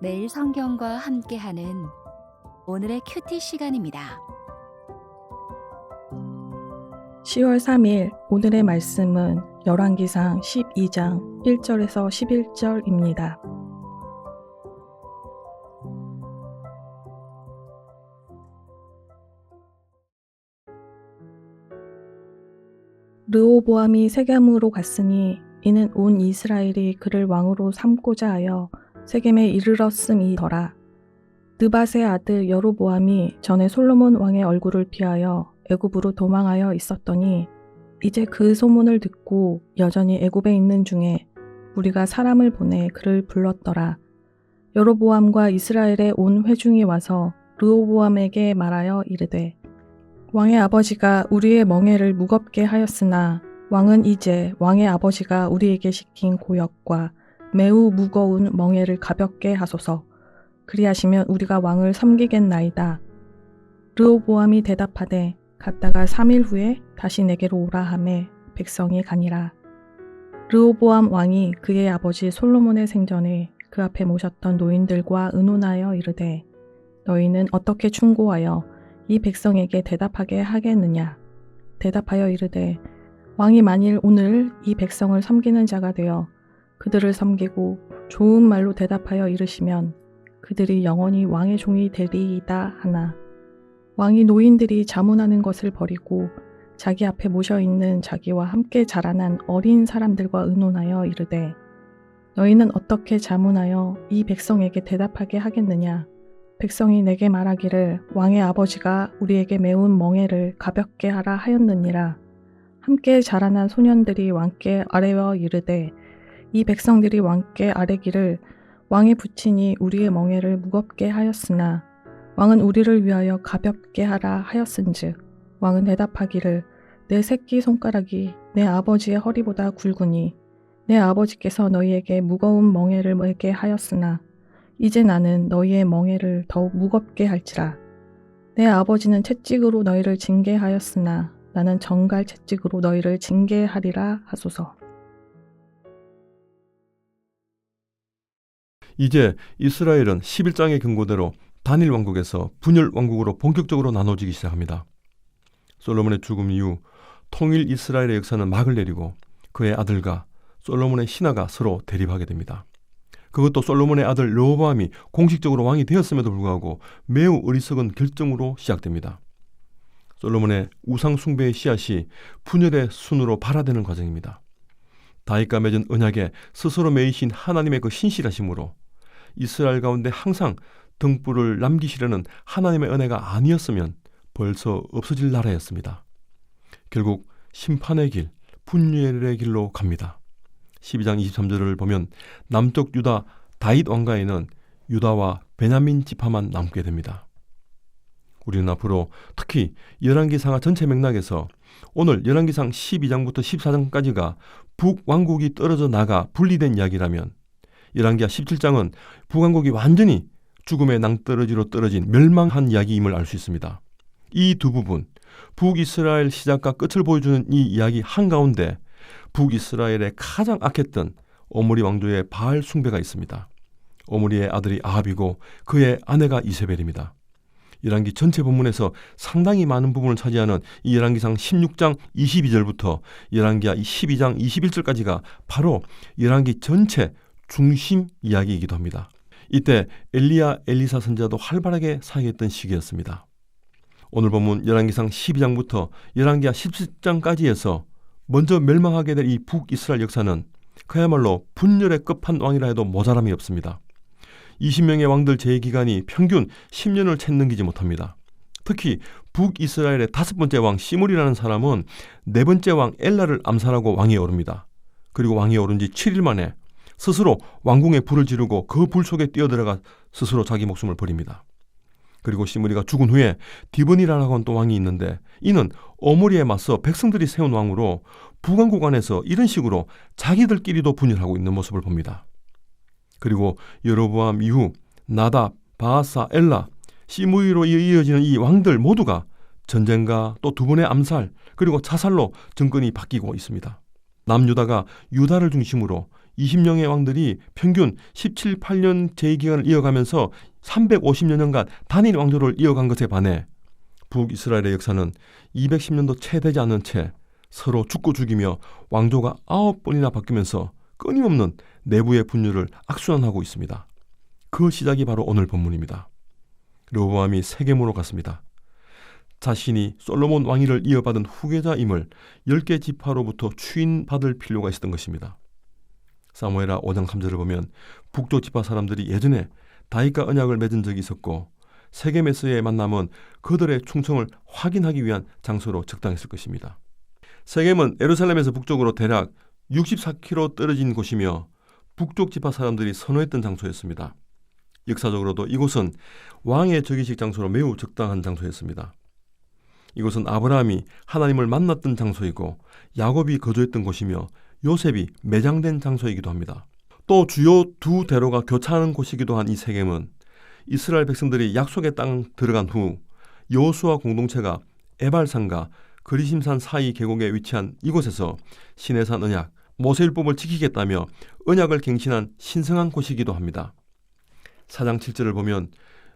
매일 성경과 함께하는 오늘의 큐티 시간입니다. 10월 3일 오늘의 말씀은 열왕기상 12장 1절에서 11절입니다. 르호보암이 세겜으로 갔으니 이는 온 이스라엘이 그를 왕으로 삼고자 하여 세겜에 이르렀음이더라. 느밧의 아들 여로보암이 전에 솔로몬 왕의 얼굴을 피하여 애굽으로 도망하여 있었더니 이제 그 소문을 듣고 여전히 애굽에 있는 중에 우리가 사람을 보내 그를 불렀더라. 여로보암과 이스라엘의 온 회중이 와서 르호보암에게 말하여 이르되 왕의 아버지가 우리의 멍에를 무겁게 하였으나 왕은 이제 왕의 아버지가 우리에게 시킨 고역과 매우 무거운 멍에를 가볍게 하소서. 그리하시면 우리가 왕을 섬기겠나이다. 르호보암이 대답하되 갔다가 3일 후에 다시 내게로 오라 하매 백성이 가니라. 르호보암 왕이 그의 아버지 솔로몬의 생전에 그 앞에 모셨던 노인들과 의논하여 이르되 너희는 어떻게 충고하여 이 백성에게 대답하게 하겠느냐. 대답하여 이르되 왕이 만일 오늘 이 백성을 섬기는 자가 되어 그들을 섬기고 좋은 말로 대답하여 이르시면 그들이 영원히 왕의 종이 되리이다 하나 왕이 노인들이 자문하는 것을 버리고 자기 앞에 모셔있는 자기와 함께 자라난 어린 사람들과 의논하여 이르되 너희는 어떻게 자문하여 이 백성에게 대답하게 하겠느냐. 백성이 내게 말하기를 왕의 아버지가 우리에게 매운 멍에를 가볍게 하라 하였느니라. 함께 자라난 소년들이 왕께 아뢰어 이르되 이 백성들이 왕께 아뢰기를 왕의 부친이 우리의 멍에를 무겁게 하였으나 왕은 우리를 위하여 가볍게 하라 하였은즉 왕은 대답하기를 내 새끼 손가락이 내 아버지의 허리보다 굵으니 내 아버지께서 너희에게 무거운 멍에를 메게 하였으나 이제 나는 너희의 멍에를 더욱 무겁게 할지라. 내 아버지는 채찍으로 너희를 징계하였으나 나는 정갈 채찍으로 너희를 징계하리라 하소서. 이제 이스라엘은 11장의 경고대로 단일 왕국에서 분열 왕국으로 본격적으로 나눠지기 시작합니다. 솔로몬의 죽음 이후 통일 이스라엘의 역사는 막을 내리고 그의 아들과 솔로몬의 신하가 서로 대립하게 됩니다. 그것도 솔로몬의 아들 르호보암이 공식적으로 왕이 되었음에도 불구하고 매우 어리석은 결정으로 시작됩니다. 솔로몬의 우상 숭배의 씨앗이 분열의 순으로 발화되는 과정입니다. 다윗과 맺은 언약에 스스로 매이신 하나님의 그 신실하심으로 이스라엘 가운데 항상 등불을 남기시려는 하나님의 은혜가 아니었으면 벌써 없어질 나라였습니다. 결국 심판의 길, 분열의 길로 갑니다. 12장 23절을 보면 남쪽 유다 다윗 왕가에는 유다와 베냐민 지파만 남게 됩니다. 우리는 앞으로 특히 열왕기상하 전체 맥락에서 오늘 열왕기상 12장부터 14장까지가 북왕국이 떨어져 나가 분리된 이야기라면 열왕기하 17장은 북왕국이 완전히 죽음의 낭떠러지로 떨어진 멸망한 이야기임을 알 수 있습니다. 이 두 부분, 북이스라엘 시작과 끝을 보여주는 이 이야기 한가운데 북이스라엘의 가장 악했던 오므리 왕조의 바알 숭배가 있습니다. 오므리의 아들이 아합이고 그의 아내가 이세벨입니다. 열왕기 전체 본문에서 상당히 많은 부분을 차지하는 이 열왕기상 16장 22절부터 열왕기하 12장 21절까지가 바로 열왕기 전체 중심 이야기이기도 합니다. 이때 엘리야 엘리사 선지자도 활발하게 사역했던 시기였습니다. 오늘 본문 열왕기상 12장부터 열왕기하 17장까지에서 먼저 멸망하게 될 이 북이스라엘 역사는 그야말로 분열의 끝판왕이라 해도 모자람이 없습니다. 20명의 왕들 제위 기간이 평균 10년을 채 넘기지 못합니다. 특히 북이스라엘의 5번째 왕 시므리라는 사람은 4번째 왕 엘라를 암살하고 왕위에 오릅니다. 그리고 왕위에 오른 지 7일 만에 스스로 왕궁에 불을 지르고 그 불 속에 뛰어들어가 스스로 자기 목숨을 버립니다. 그리고 시므리가 죽은 후에 디브니라는 또 왕이 있는데 이는 오므리에 맞서 백성들이 세운 왕으로 북왕국 안에서 이런 식으로 자기들끼리도 분열하고 있는 모습을 봅니다. 그리고 여로보암 이후 나답, 바아사, 엘라, 시므이로 이어지는 이 왕들 모두가 전쟁과 또 두 번의 암살 그리고 자살로 정권이 바뀌고 있습니다. 남유다가 유다를 중심으로 20명의 왕들이 평균 17, 8년 제위기간을 이어가면서 350여 년간 단일 왕조를 이어간 것에 반해 북이스라엘의 역사는 210년도 채 되지 않은 채 서로 죽고 죽이며 왕조가 9번이나 바뀌면서 끊임없는 내부의 분열을 악순환하고 있습니다. 그 시작이 바로 오늘 본문입니다. 르호보암이 세겜으로 갔습니다. 자신이 솔로몬 왕위를 이어받은 후계자임을 10개 지파로부터 추인받을 필요가 있었던 것입니다. 사무엘하 5장 3절을 보면 북쪽 지파 사람들이 예전에 다윗과 언약을 맺은 적이 있었고 세겜에서의 만남은 그들의 충성을 확인하기 위한 장소로 적당했을 것입니다. 세겜은 예루살렘에서 북쪽으로 대략 64km 떨어진 곳이며 북쪽 지파 사람들이 선호했던 장소였습니다. 역사적으로도 이곳은 왕의 즉위식 장소로 매우 적당한 장소였습니다. 이곳은 아브라함이 하나님을 만났던 장소이고 야곱이 거주했던 곳이며 요셉이 매장된 장소이기도 합니다. 또 주요 두 대로가 교차하는 곳이기도 한 이 세겜은 이스라엘 백성들이 약속의 땅 들어간 후 여호수아 공동체가 에발산과 그리심산 사이 계곡에 위치한 이곳에서 시내산 언약, 모세율법을 지키겠다며 언약을 갱신한 신성한 곳이기도 합니다. 4장 7절을 보면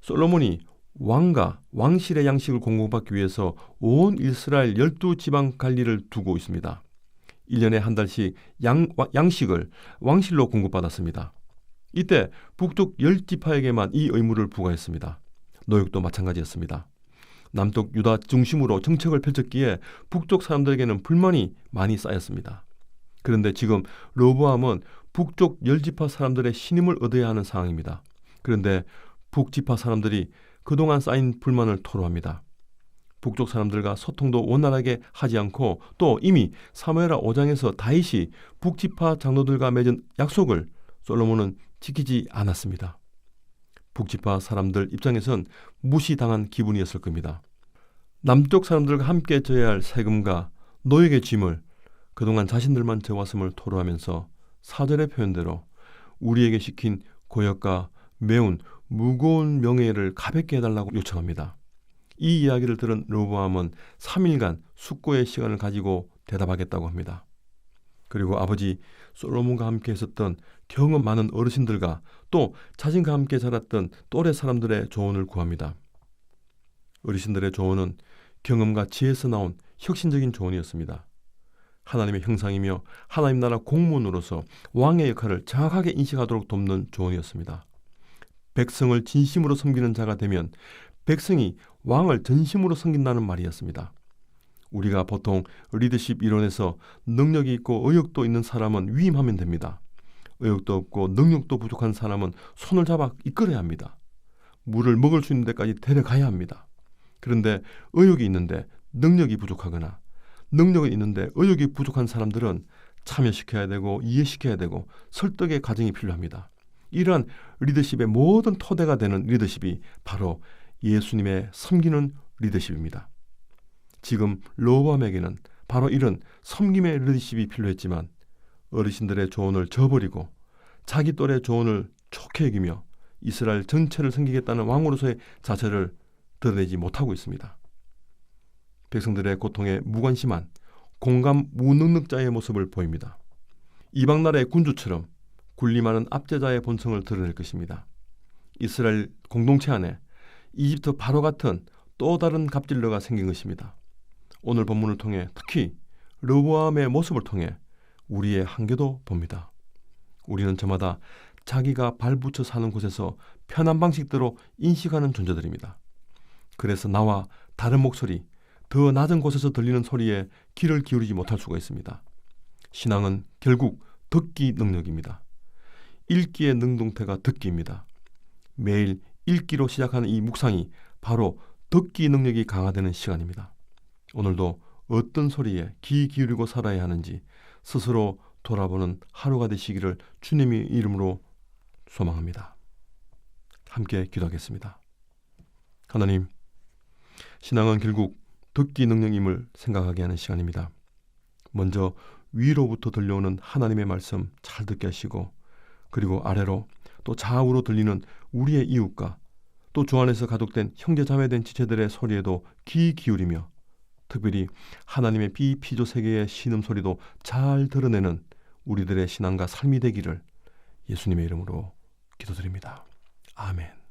솔로몬이 왕과 왕실의 양식을 공급받기 위해서 온 이스라엘 12지방 관리를 두고 있습니다. 1년에 한 달씩 양식을 왕실로 공급받았습니다. 이때 북쪽 10지파에게만 이 의무를 부과했습니다. 노역도 마찬가지였습니다. 남쪽 유다 중심으로 정책을 펼쳤기에 북쪽 사람들에게는 불만이 많이 쌓였습니다. 그런데 지금 르호보암은 북쪽 10지파 사람들의 신임을 얻어야 하는 상황입니다. 그런데 북지파 사람들이 그동안 쌓인 불만을 토로합니다. 북쪽 사람들과 소통도 원활하게 하지 않고 또 이미 사무엘하 5장에서 다윗이 북지파 장로들과 맺은 약속을 솔로몬은 지키지 않았습니다. 북지파 사람들 입장에선 무시당한 기분이었을 겁니다. 남쪽 사람들과 함께 져야 할 세금과 노역의 짐을 그동안 자신들만 져왔음을 토로하면서 4절의 표현대로 우리에게 시킨 고역과 매운 무거운 명예를 가볍게 해달라고 요청합니다. 이 이야기를 들은 르호보암은 3일간 숙고의 시간을 가지고 대답하겠다고 합니다. 그리고 아버지 솔로몬과 함께 있었던 경험 많은 어르신들과 또 자신과 함께 자랐던 또래 사람들의 조언을 구합니다. 어르신들의 조언은 경험과 지혜에서 나온 혁신적인 조언이었습니다. 하나님의 형상이며 하나님 나라 공무원으로서 왕의 역할을 정확하게 인식하도록 돕는 조언이었습니다. 백성을 진심으로 섬기는 자가 되면 백성이 왕을 전심으로 섬긴다는 말이었습니다. 우리가 보통 리더십 이론에서 능력이 있고 의욕도 있는 사람은 위임하면 됩니다. 의욕도 없고 능력도 부족한 사람은 손을 잡아 이끌어야 합니다. 물을 먹을 수 있는 데까지 데려가야 합니다. 그런데 의욕이 있는데 능력이 부족하거나 능력이 있는데 의욕이 부족한 사람들은 참여시켜야 되고 이해시켜야 되고 설득의 과정이 필요합니다. 이러한 리더십의 모든 토대가 되는 리더십이 바로 예수님의 섬기는 리더십입니다. 지금 르호보암에게는 바로 이런 섬김의 리더십이 필요했지만 어르신들의 조언을 저버리고 자기 또래 조언을 좋게 여기며 이스라엘 전체를 섬기겠다는 왕으로서의 자세를 드러내지 못하고 있습니다. 백성들의 고통에 무관심한 공감 무능력자의 모습을 보입니다. 이방 나라의 군주처럼 군림하는 압제자의 본성을 드러낼 것입니다. 이스라엘 공동체 안에 이집트 바로 같은 또 다른 갑질러가 생긴 것입니다. 오늘 본문을 통해 특히 르호보암의 모습을 통해 우리의 한계도 봅니다. 우리는 저마다 자기가 발붙여 사는 곳에서 편한 방식대로 인식하는 존재들입니다. 그래서 나와 다른 목소리, 더 낮은 곳에서 들리는 소리에 귀를 기울이지 못할 수가 있습니다. 신앙은 결국 듣기 능력입니다. 읽기의 능동태가 듣기입니다. 매일 읽기로 시작하는 이 묵상이 바로 듣기 능력이 강화되는 시간입니다. 오늘도 어떤 소리에 귀 기울이고 살아야 하는지 스스로 돌아보는 하루가 되시기를 주님의 이름으로 소망합니다. 함께 기도하겠습니다. 하나님, 신앙은 결국 듣기 능력임을 생각하게 하는 시간입니다. 먼저 위로부터 들려오는 하나님의 말씀 잘 듣게 하시고 그리고 아래로 또 좌우로 들리는 우리의 이웃과 또 주 안에서 가독된 형제자매된 지체들의 소리에도 귀 기울이며 특별히 하나님의 비피조 세계의 신음소리도 잘 드러내는 우리들의 신앙과 삶이 되기를 예수님의 이름으로 기도드립니다. 아멘.